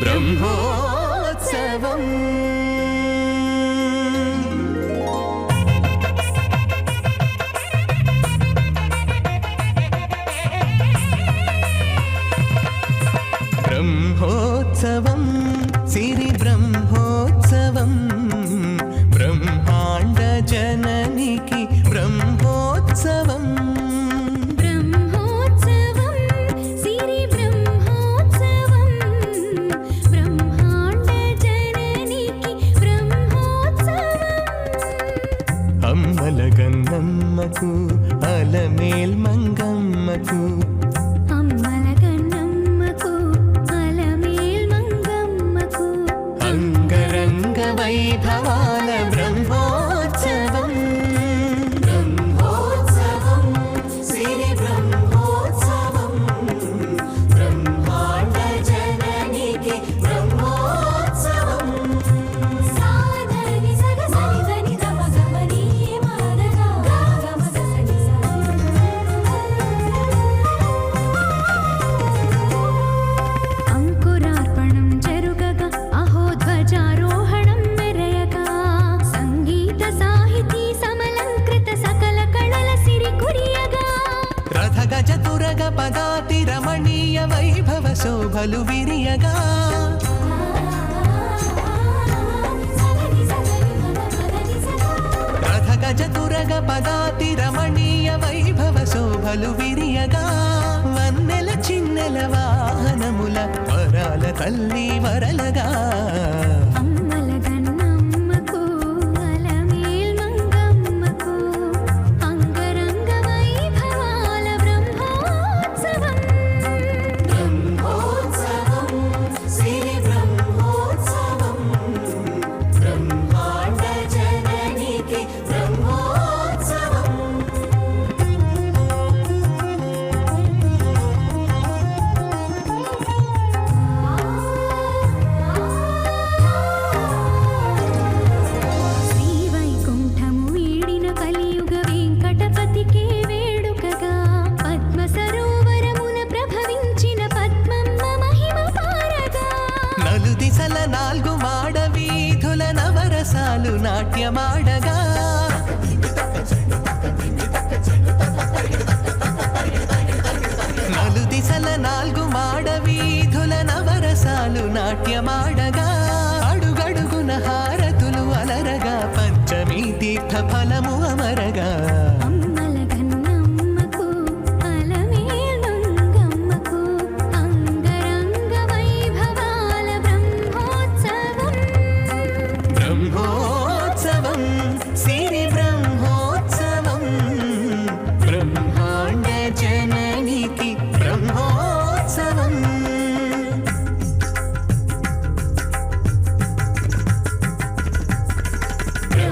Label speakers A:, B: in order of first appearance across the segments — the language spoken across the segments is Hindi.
A: బ్రహ్మోత్సవం బ్రహ్మోత్సవం సిరి బ్రహ్మోత్సవం బ్రహ్మాండ జననికి బ్రహ్మోత్సవం
B: బ్రహ్మోత్సవం సిరి బ్రహ్మోత్సవం బ్రహ్మాండ జననికి బ్రహ్మోత్సవం
A: అమ్మల గన్నమ్మకు అలమేల్ మంగమ్మకు వైభవాల బ్రహ్మోత్సవం బ్రహ్మోత్సవం సిరి బ్రహ్మోత్సవం బ్రహ్మాండ జననికి బ్రహ్మోత్సవం
B: సాధని సగసని దని తమగమని మాదగా గాగమసని అంకురార్పణం జరుగగా అహో ధ్వజారోహణం
A: చతురగ పదాతి రమణీయ వైభవ శోభలు విరియగా రథగ చతురగ పదాతి రమణీయ వైభవ శోభలు విరియగా వన్నెల చిన్నెల వాహనముల వరాల తల్లి వరలగా నాలుగు మాడ వీధుల నవరసాలు నాట్యమాడగా నలుదిశల నాలుగు మాడ వీధుల నవరసాలు నాట్యమాడగా అడుగడుగున హారతులు అలరగా పంచమీ తీర్థ ఫలము అమరగా బ్రహ్మోత్సవం సిరి బ్రహ్మోత్సవం బ్రహ్మాండ జననికి బ్రహ్మోత్సవం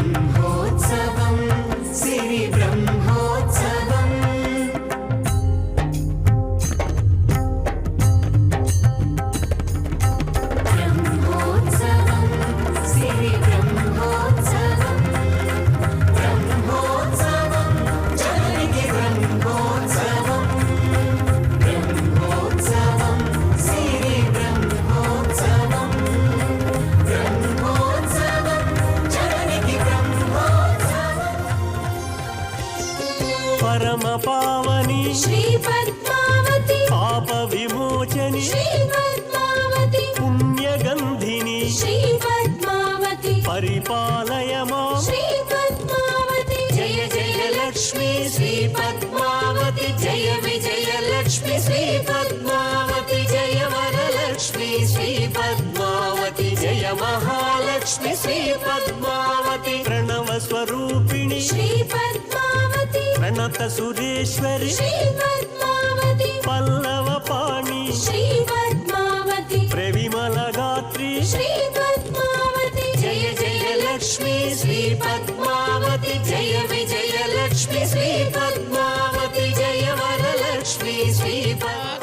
A: బ్రహ్మోత్సవం సిరి బ్రహ్మోత్సవం బ్రహ్మోత్సవం సిరి బ్రహ్మోత్సవం బ్రహ్మోత్సవం జననికి బ్రహ్మోత్సవం బ్రహ్మోత్సవం సిరి బ్రహ్మోత్సవం బ్రహ్మోత్సవం జననికి బ్రహ్మోత్సవం పరమ పావని శ్రీ పద్మావతి పాప విమోచని శ్రీ పద్మావతి పుణ్యగంధిని శ్రీ పద్మావతి పరిపాలయ మాం శ్రీ పద్మావతి జయ జయ లక్ష్మీ శ్రీ పద్మావతి జయ విజయ లక్ష్మీ శ్రీ పద్మావతి జయ వరలక్ష్మీ శ్రీ పద్మావతి జయ మహాలక్ష్మి శ్రీ పద్మావతి ప్రణవ స్వరూపిణి శ్రీ పద్మావతి ప్రణత సురేశ్వరి శ్రీ పద్మావతి పల్లవ పాణి శ్రీ పద్మావతి ప్రవిమల గాత్రి శ్రీ పద్మావతి జయ జయ లక్ష్మీ శ్రీ పద్మావతి జయ విజయ లక్ష్మీ శ్రీ పద్మావతి జయ వరలక్ష్మీ శ్రీ
C: పద్మావతి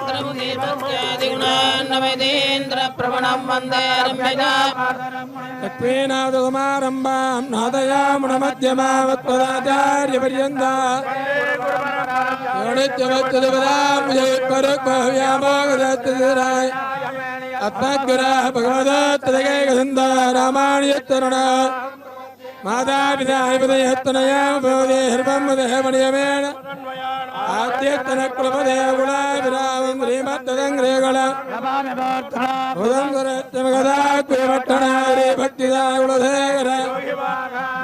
C: ప్రవణం వందే
D: రమ్యజామారంభాం నాదయామునమధ్యమావత్పదాచార్యపర్యంతాయ आत्मज्ञरा भगवदत्तदैकसन्द रामानुजतरुण मातापितापदयत्तनया भवदे सर्वमदेवनियमेन आद्यत्तनकुलपदे गुणाभिरामं श्रीमद्दङ्ग्रेगण उदङ्गरत्तमगदाक्विपट्टणारे भक्तिदाकुलशेखर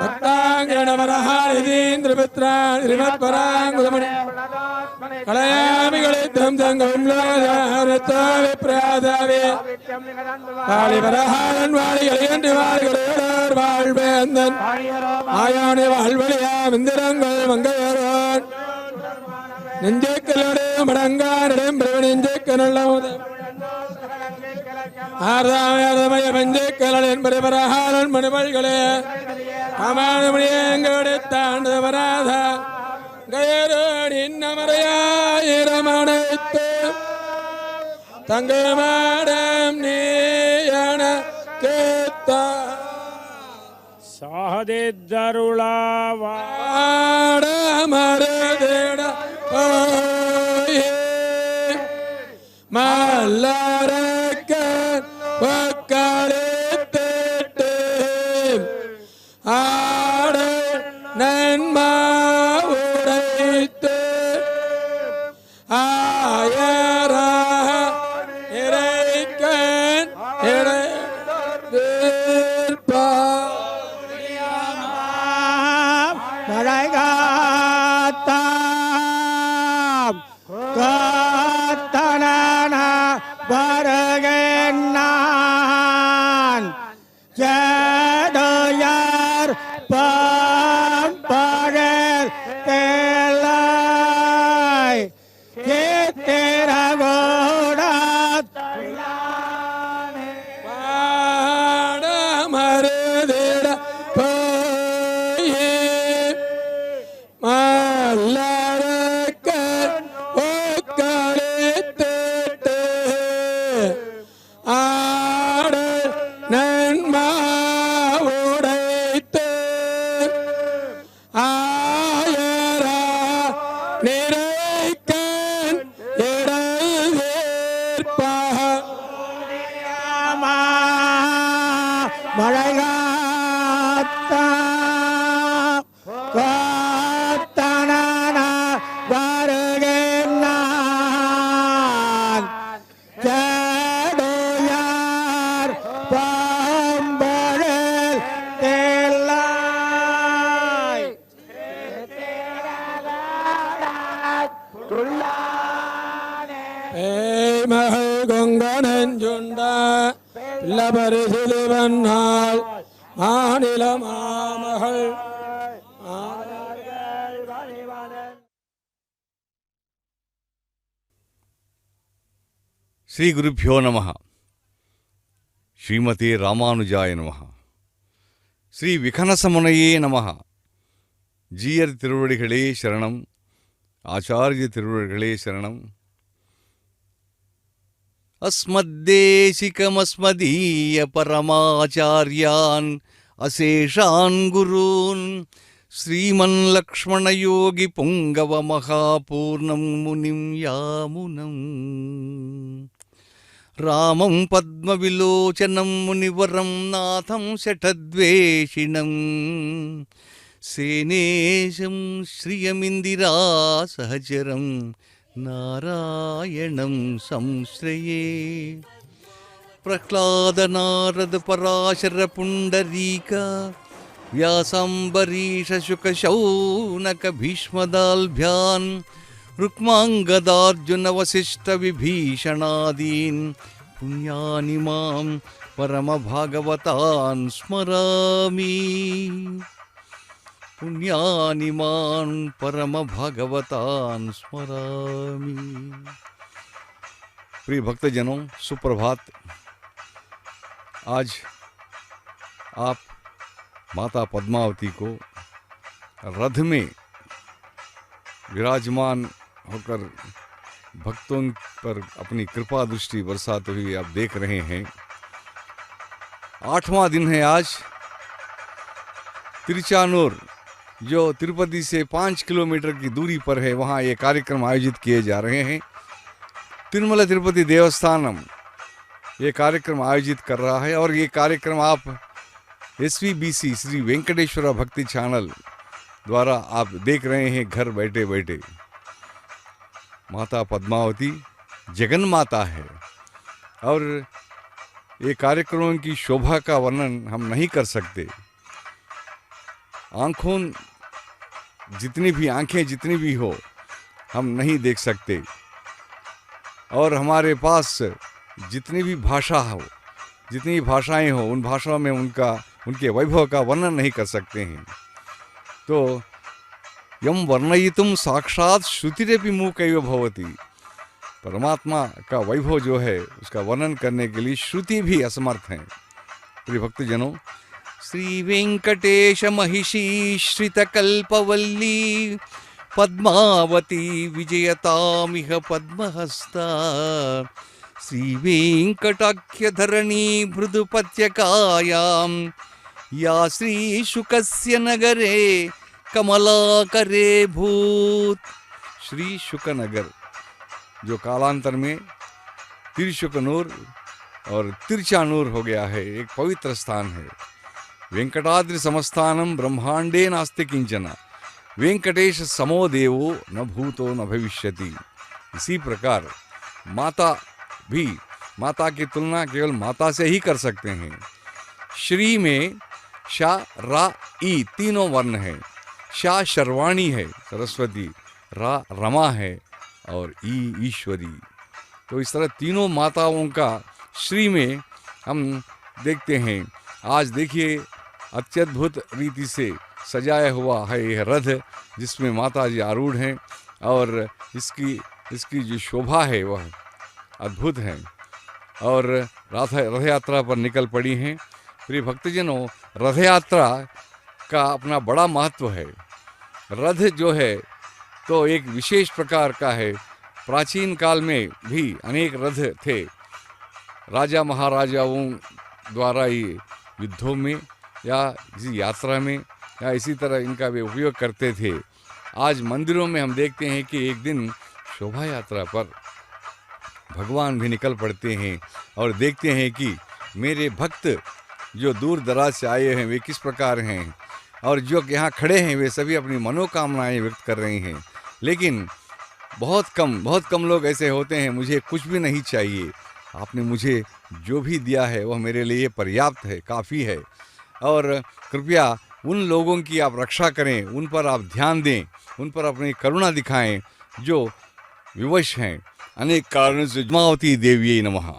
D: भक्ताङ्गिरणवरहारिदीन्द्रपुत्रान् श्रीमत्पराङ्गुलमणि कलयामि कलिद्धं सङ्गं लोकविप्रादावे कालिवरहारन् वालिகளின்று வாழிகளோர் வாழ்வேந்தன் ஆயானே வாழ்வழியாம் இந்திரங்கள் மங்கையரோன் நெஞ்சேக்கலோடு மடங்காரிடம் பிரவனெஞ்சேக்க நல்ல ஆர்தாமய பஞ்சேக்கலன் என்பது பரஹாரன் மணிமொழிகளே அமானமணியங்களோடு தாண்டு வராத கயரோடு இன்னமரையாயிரமனைத்து தங்கமாடம் நீயன கேத்த
E: சாதித்தருளாவாட
D: மரதேட மல்லரக்க வக்காலத்தேட்டு ஆட நன்மா உடைத்து ஆயரா இறைக்கன் இறைப்பா
E: மழைகாத்தாம் காத்தன வருகின்றான் ஜடையார் பாம்பழல் தேலாய் கேத்திரகோடாத்
D: பாட மருதிட போயே மல்லரக்க ஒக்கலித்தேட்டு ஆட நன்மா உடைத்து ஆயரா நிறைக்கன் இடைவேற்பா
E: மழைகாத்தா காத்தன வருகின்றான் ஜடையார் பாம்பழல் தேலாய்
D: மகள் கொங்கனஞ்சுண்ட பிள்ளபரிசிலிவன்னாள் மாநில மாமகள்
F: ಶ್ರೀ ಗುರುಭ್ಯೋ ನಮಃ. ಶ್ರೀಮತಿ ರಾಮಾನುಜಾಯ ನಮಃ. ಶ್ರೀ ವಿಖನಸಮುನಯೇ ನಮಃ. ஜீயர் திருவடிகளே சரணம். ஆச்சாரிய திருவடிகளே சரணம். அஸ்மத்தேசிகமஸ்மதீய பரமாச்சாரியான் அசேஷான் குரூன் ஸ்ரீமன் லக்ஷ்மணயோகி புங்கவ மகாபூர்ணம் முனிம் யாமுனம் ராமம் பத்மவிலோச்சனம் முனிவரம் நாதம் ஷடத்வேஷிணம் சேனேஷம் ஸ்ரீயமிந்திரா சஹச்சரம் நாராயணம் சம்ஸ்ரயே பிரஹ்லாத நாரத பராசர புண்டரீக व्यासाम्बरीष शुकशौनक भीष्मदाल्भ्यान् रुक्माङ्गदार्जुन वसिष्ठ विभीषणादीन् पुण्यानि मां परमभागवतान् स्मरामि. पुण्यानि मां परमभागवतान् स्मरामि. प्रिय भक्तजनों, सुप्रभात. आज आप माता पद्मावती को रथ में विराजमान होकर भक्तों पर अपनी कृपा दृष्टि बरसाते हुए आप देख रहे हैं. 8वां दिन है आज. तिरुचानूर जो तिरुपति से 5 किलोमीटर की दूरी पर है, वहाँ ये कार्यक्रम आयोजित किए जा रहे हैं. तिरुमला तिरुपति देवस्थानम ये कार्यक्रम आयोजित कर रहा है और ये कार्यक्रम आप SVBC श्री वेंकटेश्वर भक्ति चैनल द्वारा आप देख रहे हैं घर बैठे बैठे। माता पद्मावती जगन माता है और ये कार्यक्रमों की शोभा का वर्णन हम नहीं कर सकते। आंखें जितनी भी हो हम नहीं देख सकते और हमारे पास जितनी भी भाषा हो, जितनी भाषाएं हो, उन भाषाओं में उनके वैभव का वर्णन नहीं कर सकते हैं। तो यम वर्णयितुम साक्षात श्रुतिरेपि मूकैव भवति। परमात्मा का वैभव जो है उसका वर्णन करने के लिए श्रुति भी असमर्थ है। प्रिय भक्तजनों, श्री वेंकटेश महिषी श्रित कल्पवल्ली पद्मावती विजयतामिह पद्महस्ता श्री वेंकटाख्य धरणी मृदुपत्यकायां या श्री शुकस्य नगरे कमलाकरे भूत। श्री शुकनगर जो कालांतर में तिरशुकनूर और तिरचानूर हो गया है, एक पवित्र स्थान है। वेंकटाद्रि समस्थानम ब्रह्मांडे नास्ति किंचन वेंकटेश समो देवो न भूतो न भविष्यति। इसी प्रकार माता की तुलना केवल माता से ही कर सकते हैं। श्री में शा रा ई तीनों वर्ण हैं। शा शर्वाणी है सरस्वती, रा रमा है और ई ईश्वरी। तो इस तरह तीनों माताओं का श्री में हम देखते हैं। आज देखिए अत्यद्भुत रीति से सजाया हुआ है यह रथ जिसमें माता जी आरूढ़ हैं और इसकी जो शोभा है वह अद्भुत है और रथ यात्रा पर निकल पड़ी हैं। प्रिय भक्तजनों, रथ यात्रा का अपना बड़ा महत्व है। रथ जो है तो एक विशेष प्रकार का है। प्राचीन काल में भी अनेक रथ थे। राजा महाराजाओं द्वारा ही युद्धों में या किसी यात्रा में या इसी तरह इनका वे उपयोग करते थे। आज मंदिरों में हम देखते हैं कि एक दिन शोभा यात्रा पर भगवान भी निकल पड़ते हैं और देखते हैं कि मेरे भक्त जो दूर दराज से आए हैं वे किस प्रकार हैं और जो यहाँ खड़े हैं वे सभी अपनी मनोकामनाएं व्यक्त कर रहे हैं। लेकिन बहुत कम लोग ऐसे होते हैं, मुझे कुछ भी नहीं चाहिए, आपने मुझे जो भी दिया है वह मेरे लिए पर्याप्त है, काफ़ी है। और कृपया उन लोगों की आप रक्षा करें, उन पर आप ध्यान दें, उन पर अपनी करुणा दिखाएं जो विवश हैं अनेक कारणों से। पद्मावती देवी नमः।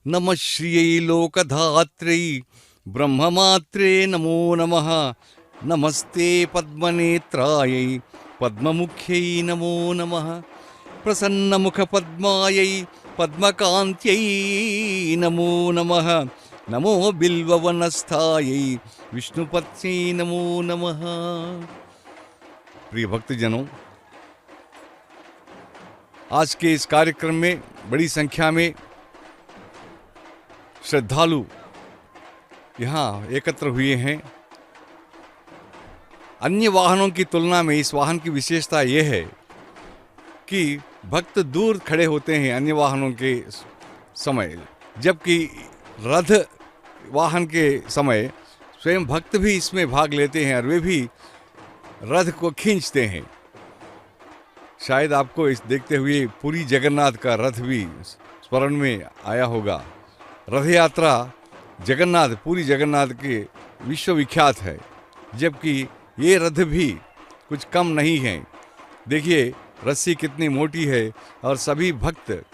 F: नमः श्रियै लोकधात्रै ब्रह्ममात्रे नमो नमः। नमस्ते पद्मनेत्रायै पद्ममुख्यै नमो नमः। प्रसन्नमुखपद्मायै पद्मकान्त्यै नमो नमः। नमो बिल्ववनस्थायै विष्णुपत्न्यै नमो नमः। प्रिय भक्तजनों, आज के इस कार्यक्रम में बड़ी संख्या में श्रद्धालु यहाँ एकत्र हुए हैं। अन्य वाहनों की तुलना में इस वाहन की विशेषता यह है कि भक्त दूर खड़े होते हैं अन्य वाहनों के समय, जबकि रथ वाहन के समय स्वयं भक्त भी इसमें भाग लेते हैं और वे भी रथ को खींचते हैं। शायद आपको इस देखते हुए पुरी जगन्नाथ का रथ भी स्मरण में आया होगा। रथ यात्रा पुरी जगन्नाथ के विश्वविख्यात है, जबकि ये रथ भी कुछ कम नहीं हैं। देखिए रस्सी कितनी मोटी है और सभी भक्त,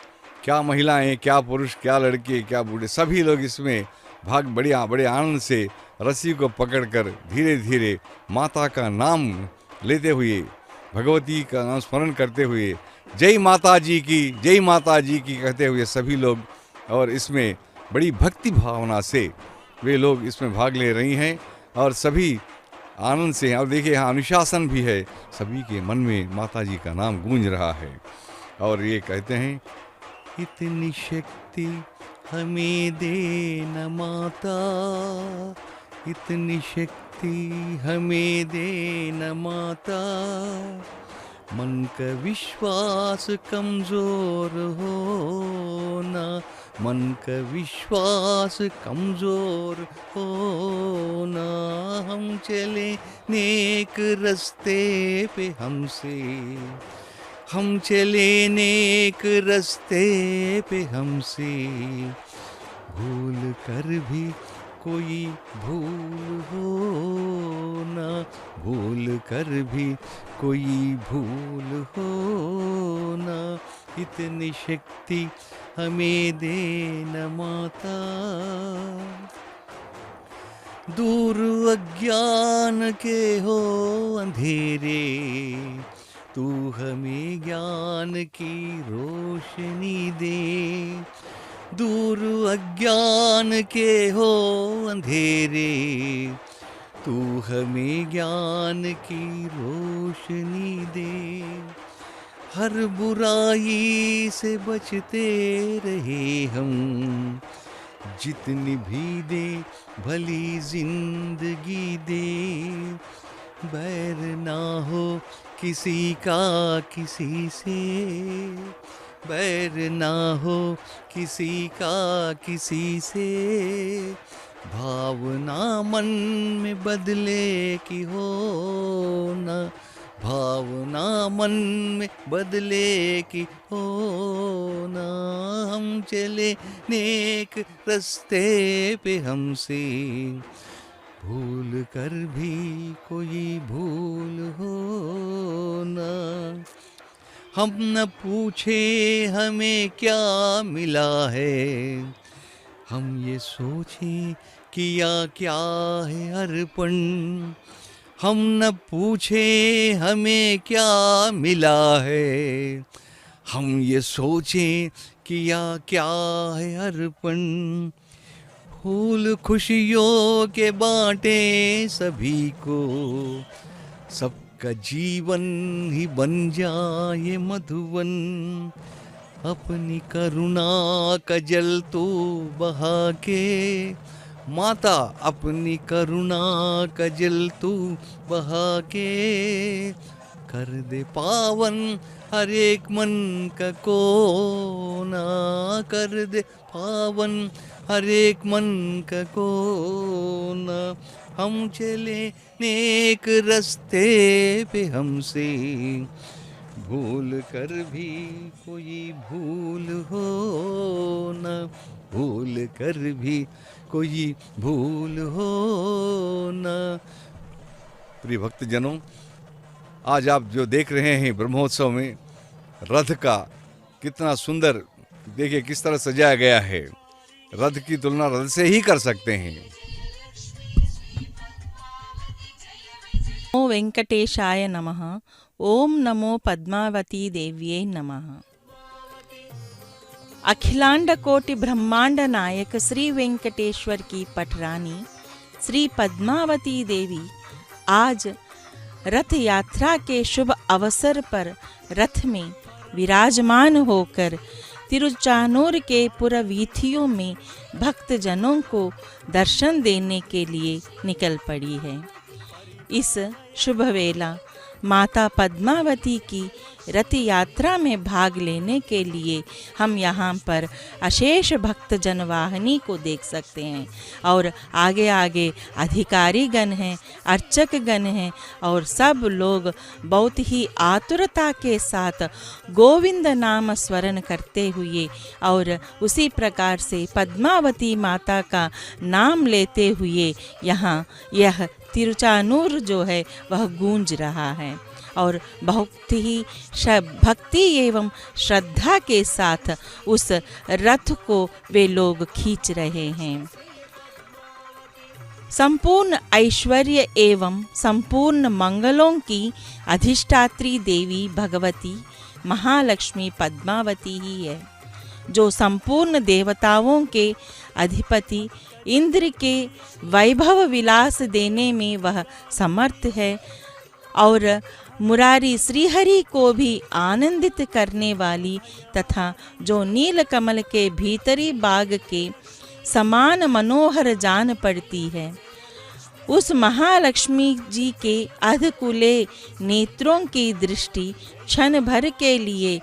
F: क्या महिलाएं, क्या पुरुष, क्या लड़के, क्या बूढ़े, सभी लोग इसमें भाग बड़े आनंद से रस्सी को पकड़कर धीरे धीरे माता का नाम लेते हुए, भगवती का नाम स्मरण करते हुए, जय माता जी की कहते हुए सभी लोग, और इसमें बड़ी भक्ति भावना से वे लोग इसमें भाग ले रही हैं और सभी आनंद से हैं। और देखिए यहाँ अनुशासन भी है, सभी के मन में माता जी का नाम गूंज रहा है और ये कहते हैं, इतनी शक्ति हमें देना माता, इतनी शक्ति हमें देना माता, मन का विश्वास कमजोर हो ना, मन का विश्वास कमजोर हो ना, हम चले नेक रास्ते पे हमसे, हम चले नेक रास्ते पे हमसे, भूल कर भी कोई भूल हो ना, भूल कर भी कोई भूल हो ना, इतनी शक्ति हमें दे न माता, दूर अज्ञान के हो अंधेरे, तू हमें ज्ञान की रोशनी दे, दूर अज्ञान के हो अंधेरे, तू हमें ज्ञान की रोशनी दे, हर बुराई से बचते रहे हम, जितनी भी दे भली जिंदगी दे, बैर ना हो किसी का किसी से, बैर ना हो किसी का किसी से, भावना मन में बदले की हो ना, भावना मन में बदले की हो ना, हम चले नेक रास्ते पे हमसे, भूल कर भी कोई भूल हो ना, हम न पूछे हमें क्या मिला है, हम ये सोचे किया क्या है अर्पण, हम न पूछे हमें क्या मिला है, हम ये सोचे किया क्या है अर्पण, फूल खुशियों के बांटे सभी को, सबका जीवन ही बन जाए मधुवन, अपनी करुणा का जल तो बहा के, माता अपनी करुणा का जल तू बहा के, कर दे पावन हर एक मन का कोना, कर दे पावन हर एक मन का कोना, हम चले नेक रास्ते पे हमसे, भूल कर भी कोई भूल हो ना, भूल कर भी कोई भूल हो ना। प्रिय भक्तजनों, आज आप जो देख रहे हैं ब्रह्मोत्सव में रथ का कितना सुंदर, देखिए किस तरह सजाया गया है, रथ की तुलना रथ से ही कर सकते हैं।
G: नमो वेंकटेशाय नमः। ओम नमो पद्मावती देव्ये नमः। अखिलांड कोटि ब्रह्मांड नायक श्री वेंकटेश्वर की पटरानी श्री पद्मावती देवी आज रथ यात्रा के शुभ अवसर पर रथ में विराजमान होकर तिरुचानूर के पुरवीथियों में भक्तजनों को दर्शन देने के लिए निकल पड़ी है। इस शुभ वेला माता पद्मावती की रथ यात्रा में भाग लेने के लिए हम यहाँ पर अशेष भक्त जनवाहिनी को देख सकते हैं और आगे आगे अधिकारी गण हैं, अर्चक गण हैं और सब लोग बहुत ही आतुरता के साथ गोविंद नाम स्मरण करते हुए और उसी प्रकार से पद्मावती माता का नाम लेते हुए यहाँ यह तिरुचानूर जो है वह गूंज रहा है और बहुत ही भक्ति एवं श्रद्धा के साथ उस रथ को वे लोग खींच रहे हैं। संपूर्ण ऐश्वर्य एवं संपूर्ण मंगलों की अधिष्ठात्री देवी भगवती महालक्ष्मी पद्मावती ही है, जो संपूर्ण देवताओं के अधिपति इंद्र के वैभव विलास देने में वह समर्थ है और मुरारी श्रीहरि को भी आनंदित करने वाली तथा जो नील कमल के भीतरी बाग के समान मनोहर जान पड़ती है। उस महालक्ष्मी जी के अधकुले नेत्रों की दृष्टि क्षण भर के लिए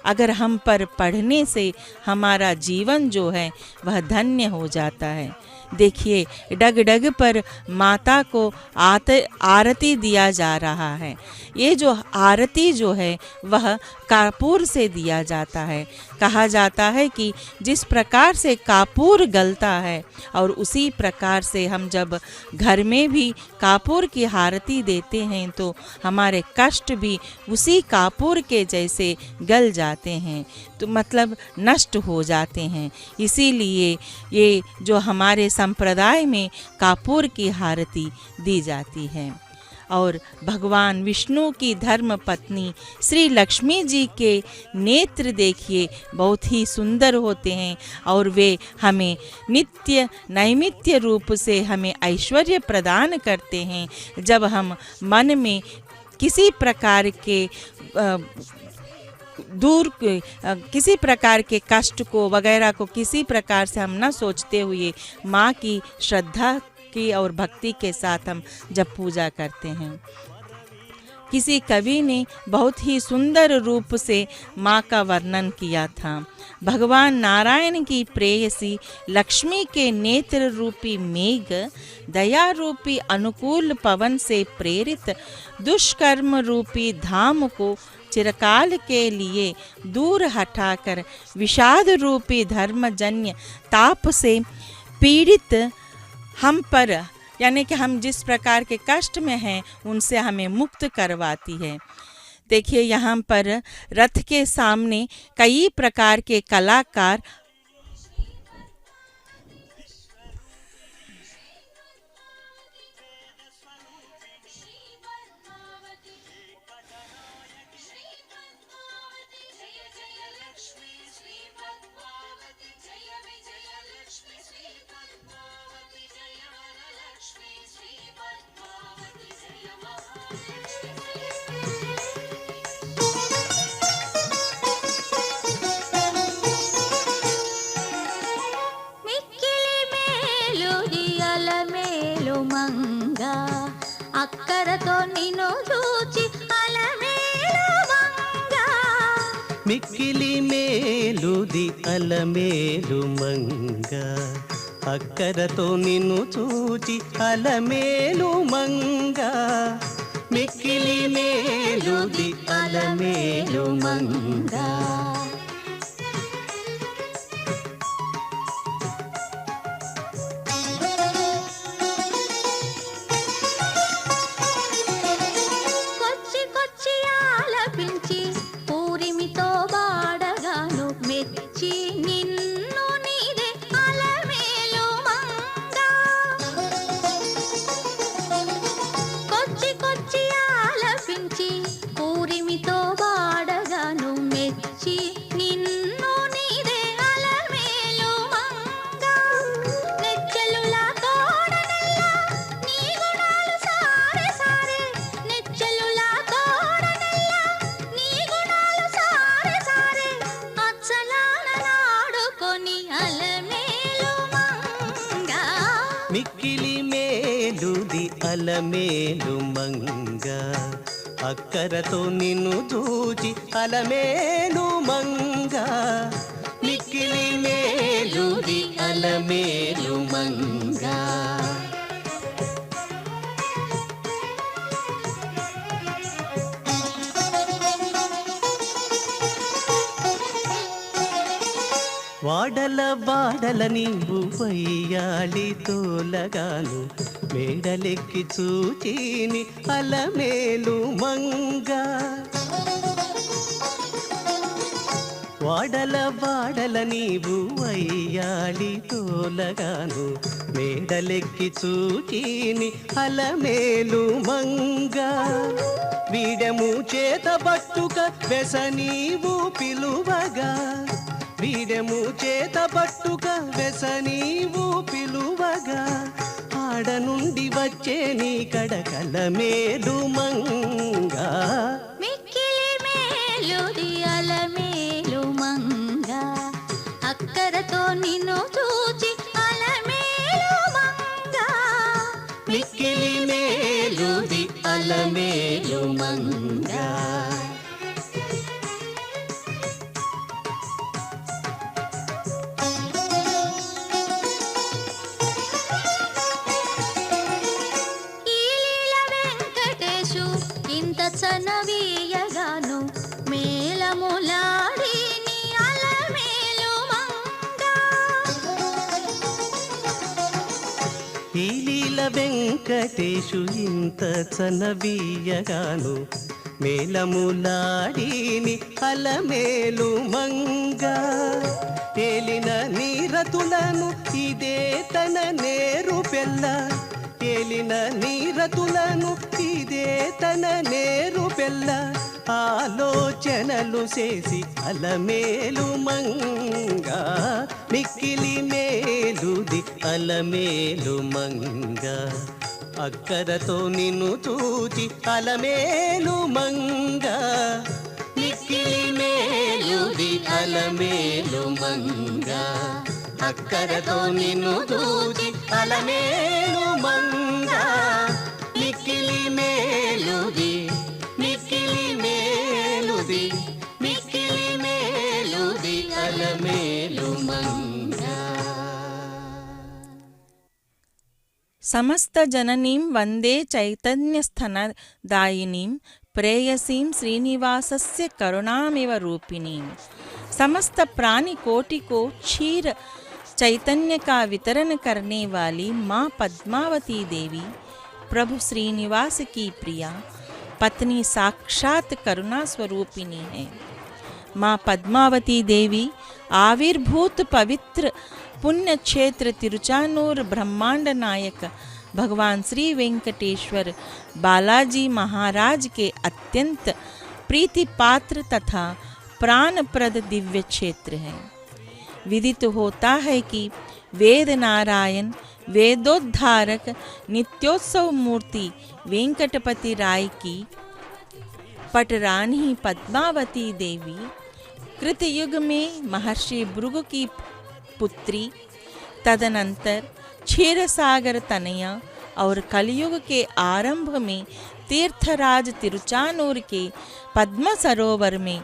G: अगर हम पर पढ़ने से हमारा जीवन जो है वह धन्य हो जाता है। देखिए डग डग पर माता को आरती दिया जा रहा है। ये जो आरती जो है वह कपूर से दिया जाता है। कहा जाता है कि जिस प्रकार से कपूर गलता है और उसी प्रकार से हम जब घर में भी कपूर की आरती देते हैं तो हमारे कष्ट भी उसी कपूर के जैसे गल जाते हैं, तो मतलब नष्ट हो जाते हैं। इसीलिए ये जो हमारे संप्रदाय में कपूर की आरती दी जाती है। और भगवान विष्णु की धर्म पत्नी श्री लक्ष्मी जी के नेत्र देखिए बहुत ही सुंदर होते हैं और वे हमें नित्य नैमित्य रूप से हमें ऐश्वर्य प्रदान करते हैं। जब हम मन में किसी प्रकार के किसी प्रकार के कष्ट को वगैरह को किसी प्रकार से हम न सोचते हुए माँ की श्रद्धा की और भक्ति के साथ हम जब पूजा करते हैं। किसी कवि ने बहुत ही सुंदर रूप से माँ का वर्णन किया था। भगवान नारायण की प्रेयसी लक्ष्मी के नेत्र रूपी मेघ दया रूपी अनुकूल पवन से प्रेरित दुष्कर्म रूपी धाम को चिरकाल के लिए दूर हटाकर विषाद रूपी धर्मजन्य ताप से पीड़ित हम पर, यानी कि हम जिस प्रकार के कष्ट में हैं उनसे हमें मुक्त करवाती है। देखिए यहाँ पर रथ के सामने कई प्रकार के कलाकार
B: అక్కరతో నిన్ను చూచి అలమేలు మంగా
A: మిక్కిలి మేలుది అలమేలు మంగ అక్కరతో నిన్ను చూచి అలమేలు మంగ మిక్కిలి మేలుది అలమేలు మంగ మిక్కిలి మేలుది అలమేలు మంగ అక్కరతో నిన్ను చూచి అలమేలు మంగ మిక్కిలి మేలుది అలమేలు మంగ వాడల వాడల నీవు వయ్యాళి తోలగాను మేడలెక్కి చూచిని అలమేలు మంగ వాడల వాడల నీవు వయ్యాళి తోలగాను మేడలెక్కి చూచిని అలమేలు మంగ వీడము చేత పట్టుక వెస నీవు పిలువగా వీడము చేత పట్టుక వెస నీవు పిలువగా ఆడ నుండి వచ్చే నీ కడకల మేలు మంగ
B: మిక్కిలి మేలుది అలమేలు మంగ అక్కరతో నిన్ను చూచి అలమేలు మంగ
A: మిక్కిలి మేలుది అలమేలు మంగ ఈ లీల వెంకటేశు ఇంత చనవీయగాను మేలములాడిని అలమేలు మంగ ఏలిన నీరతులను ఇదే తన నేరు పెళ్ళ ఏలిన నీరతులను ఇదే తన నేరు పెళ్ళ ఆలోచనలు చేసి అలమేలు మంగ మిక్కిలి మేలుది అలమేలు మంగ అక్కరతో నిన్ను చూచి అలమేలు మంగ మిక్కిలి మేలుది అలమేలు మంగ అక్కరతో నిన్ను చూచి అలమేలు మంగ మిక్కిలి మేలుది మిక్కిలి మేలుది మిక్కిలి మేలుది అలమేలు మంగ.
G: సమస్త జననీం వందే చైతన్యస్థనదాయినీం ప్రేయసీం శ్రీనివాसस्य करुणामिव रूपिणीं। समस्त प्राणी कोटि को क्षीर चैतन्य का वितरण करने वाली माँ पद्मावती देवी प्रभु श्रीनिवास की प्रिया पत्नी साक्षात करुणा स्वरूपिणी है। माँ पद्मावती देवी आविर्भूत पवित्र पुण्य क्षेत्र तिरुचानूर ब्रह्मांड नायक भगवान श्री वेंकटेश्वर बालाजी महाराज के अत्यंत प्रीति पात्र तथा प्राणप्रद दिव्य क्षेत्र है। विदित होता है कि वेद नारायण वेदोद्धारक नित्योत्सव मूर्ति वेंकटपति राय की पटरानी पद्मावती देवी कृतयुग में महर्षि भृगु की पुत्री, तदनंतर क्षीरसागर तनया और कलयुग के आरंभ में तीर्थराज तिरुचानूर के पद्म सरोवर में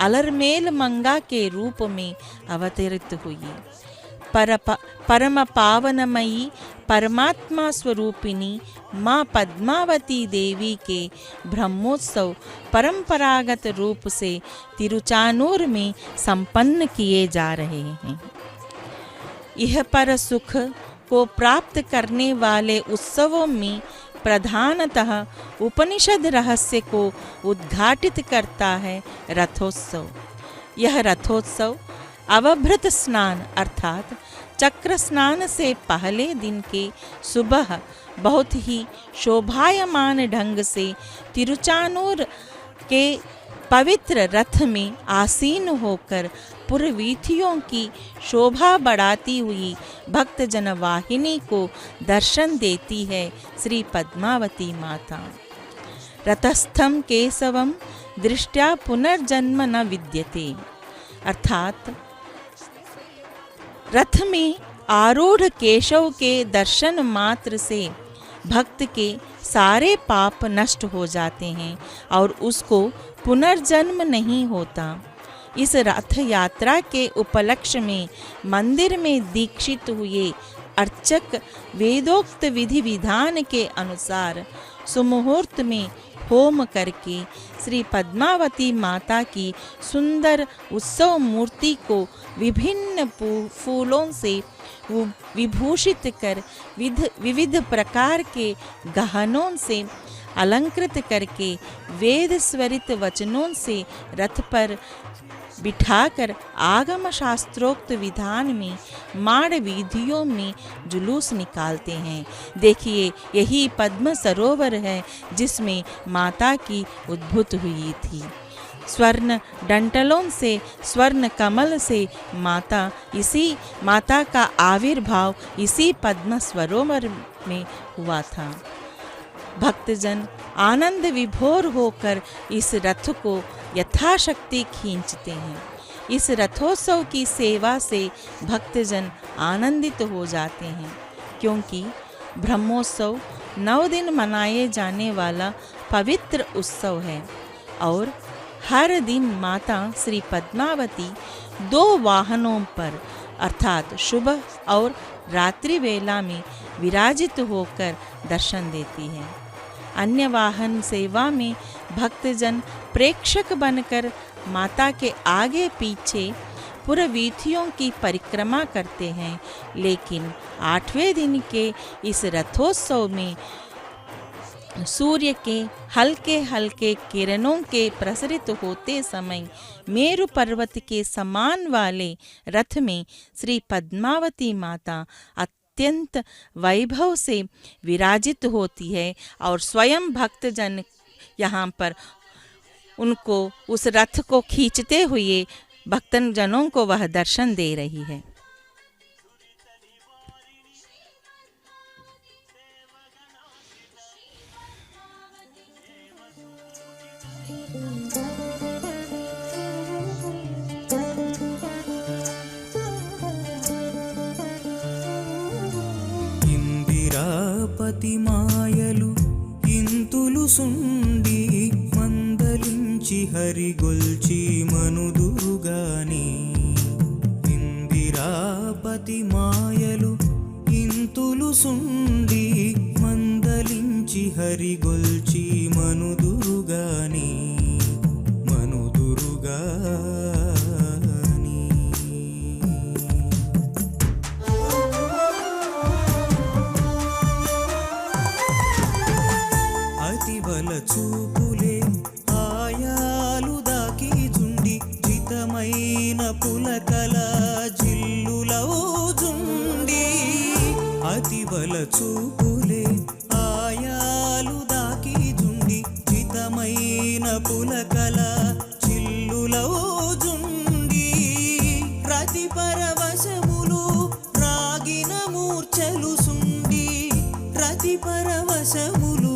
G: अलरमेल मंगा के रूप में अवतरित हुई। परम पावनमयी परमात्मा स्वरूपिणी माँ पद्मावती देवी के ब्रह्मोत्सव परंपरागत रूप से तिरुचानूर में संपन्न किए जा रहे हैं। यह पर सुख को प्राप्त करने वाले उत्सवों में प्रधानतः उपनिषद रहस्य को उद्घाटित करता है रथोत्सव। यह रथोत्सव अवभृत स्नान अर्थात चक्र स्नान से पहले दिन के सुबह बहुत ही शोभायमान ढंग से तिरुचानूर के पवित्र रथ में आसीन होकर पुरवीथियों की शोभा बढ़ाती हुई भक्तजन वाहिनी को दर्शन देती है श्री पद्मावती माता। रथस्थम केशवम दृष्ट्या पुनर्जन्म न विद्यते अर्थात रथ में आरूढ़ केशव के दर्शन मात्र से भक्त के सारे पाप नष्ट हो जाते हैं और उसको पुनर्जन्म नहीं होता। इस रथ यात्रा के उपलक्ष्य में मंदिर में दीक्षित हुए अर्चक वेदोक्त विधि विधान के अनुसार सुमुहूर्त में होम करके श्री पद्मावती माता की सुंदर उत्सव मूर्ति को विभिन्न फूलों से विभूषित कर विविध प्रकार के गहनों से अलंकृत करके वेद स्वरित वचनों से रथ पर बिठाकर आगम शास्त्रोक्त विधान में माड़ वीधियों में जुलूस निकालते हैं। देखिए यही पद्म सरोवर है जिसमें माता की उद्भूत हुई थी। स्वर्ण डंटलों से स्वर्ण कमल से माता का आविर्भाव इसी पद्म सरोवर में हुआ था। भक्तजन आनंद विभोर होकर इस रथ को यथाशक्ति खींचते हैं। इस रथोत्सव की सेवा से भक्तजन आनंदित हो जाते हैं क्योंकि ब्रह्मोत्सव 9 दिन मनाए जाने वाला पवित्र उत्सव है और हर दिन माता श्री पद्मावती 2 वाहनों पर अर्थात सुबह और रात्रि वेला में विराजित होकर दर्शन देती है। अन्य वाहन सेवा में भक्तजन प्रेक्षक बनकर माता के आगे पीछे पुरवीथियों की परिक्रमा करते हैं, लेकिन 8वें दिन के इस रथोत्सव में सूर्य के हल्के हल्के किरणों के प्रसरित होते समय मेरु पर्वत के समान वाले रथ में श्री पद्मावती माता अत्यंत वैभव से विराजित होती है और स्वयं भक्तजन यहाँ पर उनको उस रथ को खींचते हुए भक्तजनों को वह दर्शन दे रही है।
A: ఇందిరాపతి మాయలు ఇంతులు సుండి మందలించి హరిగొల్చి మనుదురుగాని ఇందిరాపతి మాయలు ఇంతులు సుండి మందలించి హరిగొల్చి మనుదురుగాని అతివల చూపులే ఆయాలు దాకి జుండి జితమైన పులకల జిల్లులవుజుండి అతివల చూపులే ఆయాలు దాకి జుండి జితమైన పులకల జిల్లులవుజుండి రతి పరవశములు రాగిన మూర్ఛలు సుండి రతి పరవశములు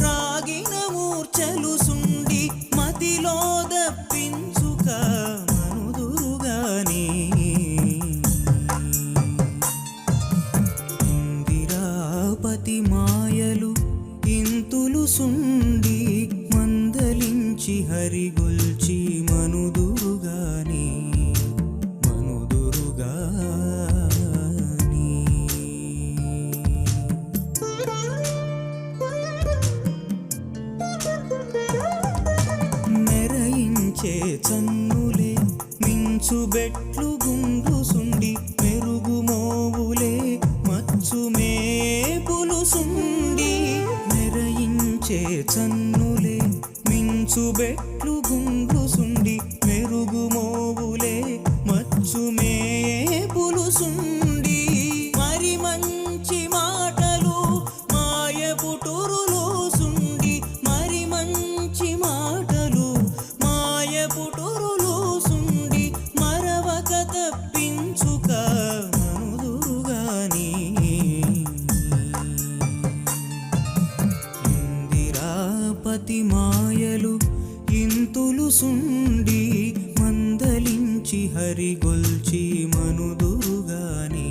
A: రాగిన మూర్ఛలు సుండి మతిలో దప్పించుక మనుదురుగాని ఇందిరాపతి మాయలు ఇంతులు సుండి మందలించి హరిగొల్చి మనుదురుగాని మెరయించే చన్నులే మించుబెట్లు గుండ్లు సుండి మెరుగు మోవులే మచ్చు మేపులు సుండి మెరయించే చన్నులే మించుబెట్లు గుండ్లు సుండి మెరుగు మోవులే మచ్చు మేపులు సుండి మరి మంచి మాటలు మాయ పుటురులు సుండి మరి మంచి మాటలు మాయ పుటురులు సుండి మరవక తప్పించుక మనుదురుగాని ఇందిరాపతి మాయలు ఇంతులు సుండి మందలించి హరిగొల్చి మనుదురుగాని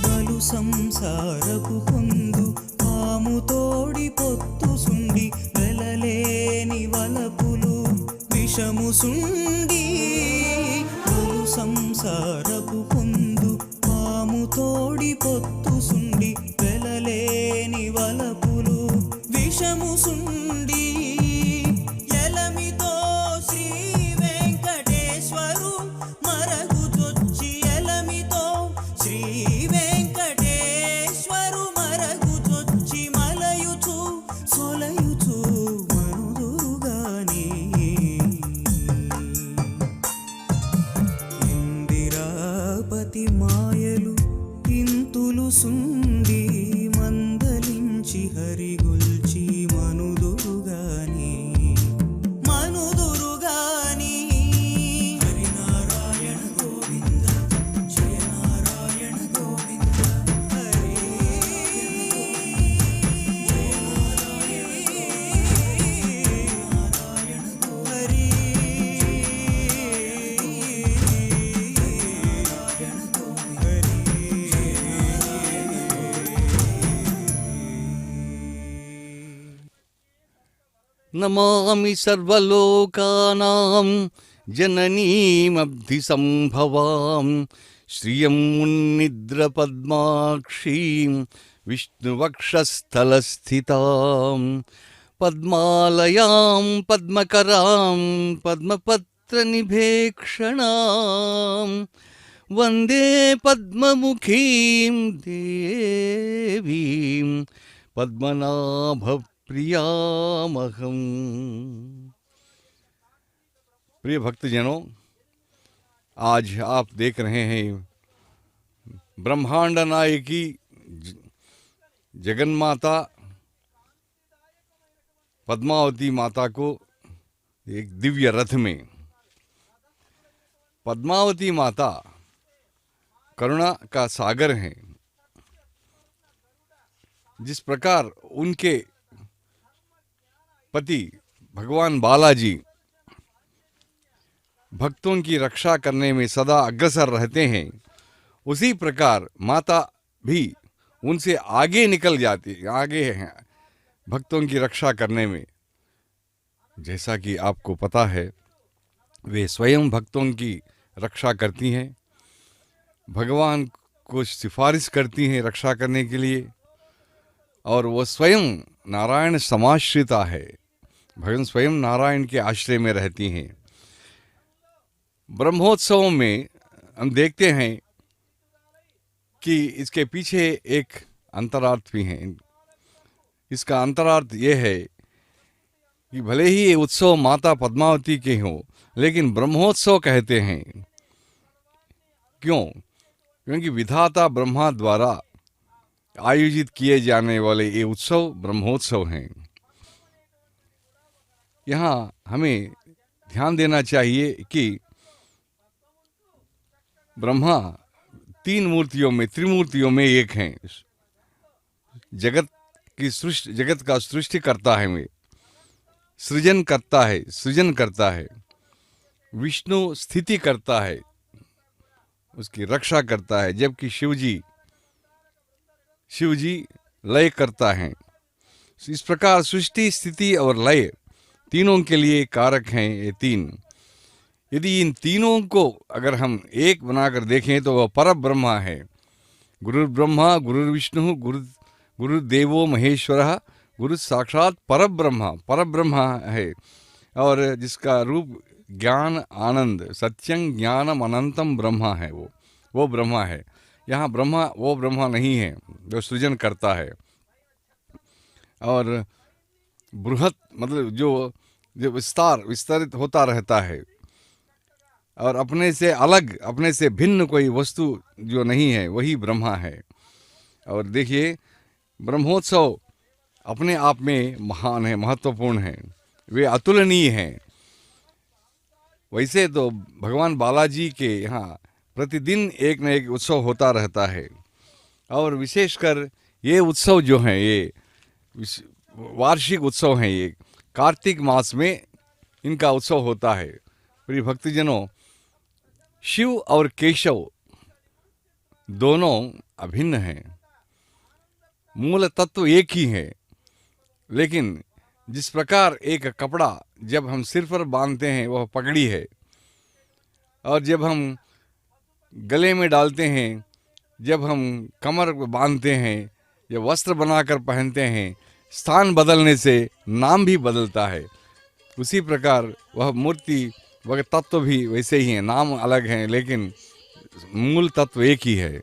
A: బలు సంసారపు పొందు పాము తోడి పొత్తు సుండి వెలలేని వలపులు విషము సుండి బలు సంసారపు పొందు పాము తోడి పొత్తు సుండి వెలలేని వలపులు విషము సుండి ఎలమితో శ్రీ వెంకటేశ్వరు మరగుజొచ్చి ఎలమితో శ్రీ వెంకటేశ్వరు మరగుజొచ్చి మలయుచు సొలయుచు మనుదురుగాని ఇందిరాపతి మాయలు ఇంతులు సుండి మందలించి హరిగొల్చి మనుదురుగాని హరినారాయణ గోవింద జయ నారాయణ గోవింద హరి జయ నారాయణ హరి
F: नमामि सर्वलोकानां जननीमब्धि संभवां श्रियं मुन्निद्रपद्माक्षीं विष्णुवक्षस्थलस्थितां पद्मालयां पद्मकरां पद्मपत्रनिभेक्षणां वन्दे पद्ममुखीं देवीं पद्मनाभप्रियामहम्। प्रिय भक्तजनों, आज आप देख रहे हैं ब्रह्मांड नायकी जगन्माता पद्मावती माता को एक दिव्य रथ में। पद्मावती माता करुणा का सागर हैं। जिस प्रकार उनके पति भगवान बालाजी भक्तों की रक्षा करने में सदा अग्रसर रहते हैं, उसी प्रकार माता भी उनसे आगे निकल जाती, आगे हैं भक्तों की रक्षा करने में। जैसा कि आपको पता है, वे स्वयं भक्तों की रक्षा करती हैं, भगवान को सिफारिश करती हैं रक्षा करने के लिए, और वो स्वयं नारायण समाश्रिता है, भगवान स्वयं नारायण के आश्रय में रहती हैं। ब्रह्मोत्सव में हम देखते हैं कि इसके पीछे एक अंतरार्थ भी है। इसका अंतरार्थ ये है कि भले ही ये उत्सव माता पद्मावती के हों, लेकिन ब्रह्मोत्सव कहते हैं। क्यों? क्योंकि विधाता ब्रह्मा द्वारा आयोजित किए जाने वाले ये उत्सव ब्रह्मोत्सव हैं। यहाँ हमें ध्यान देना चाहिए कि ब्रह्मा तीन मूर्तियों में, त्रिमूर्तियों में एक हैं। जगत का सृष्टि करता है, वे सृजन करता है, सृजन करता है। विष्णु स्थिति करता है, उसकी रक्षा करता है, जबकि शिवजी लय करता है। इस प्रकार सृष्टि, स्थिति और लय तीनों के लिए कारक हैं ये तीन। यदि इन तीनों को अगर हम एक बनाकर देखें तो वह पर ब्रह्मा है। गुरु ब्रह्मा गुरु विष्णु गुरुदेवो महेश्वरः, गुरु साक्षात पर ब्रह्मा है, और जिसका रूप ज्ञान आनंद सत्यं ज्ञानम अनंतम ब्रह्मा है, वो ब्रह्मा है। यहाँ ब्रह्मा वो ब्रह्मा नहीं है जो सृजन करता है, और बृहत मतलब जो विस्तारित होता रहता है, और अपने से अलग, अपने से भिन्न कोई वस्तु जो नहीं है, वही ब्रह्मा है। और देखिए, ब्रह्मोत्सव अपने आप में महान है, महत्वपूर्ण है, वे अतुलनीय हैं। वैसे तो भगवान बालाजी के यहाँ प्रतिदिन एक न एक उत्सव होता रहता है, और विशेषकर ये उत्सव जो हैं, ये वार्षिक उत्सव हैं। ये कार्तिक मास में इनका उत्सव होता है। प्रिय भक्तजनों, शिव और केशव दोनों अभिन्न हैं, मूल तत्व एक ही है। लेकिन जिस प्रकार एक कपड़ा जब हम सिर पर बांधते हैं वह पगड़ी है, और जब हम गले में डालते हैं, जब हम कमर पर बांधते हैं, जब वस्त्र बनाकर पहनते हैं, स्थान बदलने से नाम भी बदलता है। उसी प्रकार वह मूर्ति, वह तत्व भी वैसे ही हैं, नाम अलग हैं लेकिन मूल तत्व एक ही है।